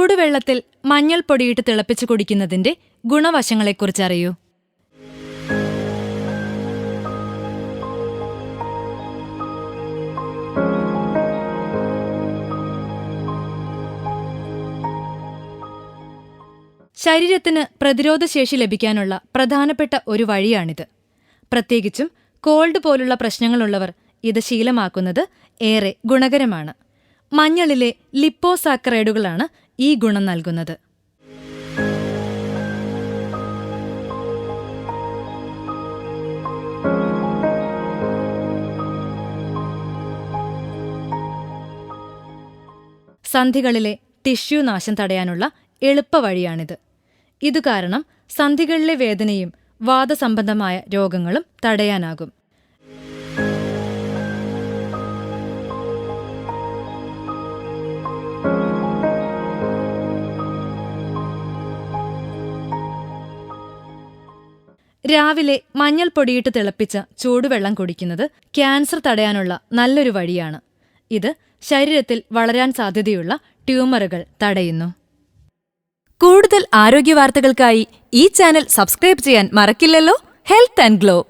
ചൂടുവെള്ളത്തിൽ മഞ്ഞൾപ്പൊടിയിട്ട് തിളപ്പിച്ചു കുടിക്കുന്നതിന്റെ ഗുണവശങ്ങളെക്കുറിച്ചറിയൂ. ശരീരത്തിന് പ്രതിരോധശേഷി ലഭിക്കാനുള്ള പ്രധാനപ്പെട്ട ഒരു വഴിയാണിത്. പ്രത്യേകിച്ചും കോൾഡ് പോലുള്ള പ്രശ്നങ്ങളുള്ളവർ ഇത് ശീലമാക്കുന്നത് ഏറെ ഗുണകരമാണ്. മഞ്ഞളിലെ ലിപ്പോസാക്കറൈഡുകളാണ് ഈ ഗുണം നൽകുന്നത്. സന്ധികളിലെ ടിഷ്യൂ നാശം തടയാനുള്ള എളുപ്പവഴിയാണിത്. ഇതുകാരണം സന്ധികളിലെ വേദനയും വാതസംബന്ധമായ രോഗങ്ങളും തടയാനാകും. രാവിലെ മഞ്ഞൾപ്പൊടിയിട്ട് തിളപ്പിച്ച ചൂടുവെള്ളം കുടിക്കുന്നത് ക്യാൻസർ തടയാനുള്ള നല്ലൊരു വഴിയാണ്. ഇത് ശരീരത്തിൽ വളരാൻ സാധ്യതയുള്ള ട്യൂമറുകൾ തടയുന്നു. കൂടുതൽ ആരോഗ്യവാർത്തകൾക്കായി ഈ ചാനൽ സബ്സ്ക്രൈബ് ചെയ്യാൻ മറക്കില്ലല്ലോ. Health and glow.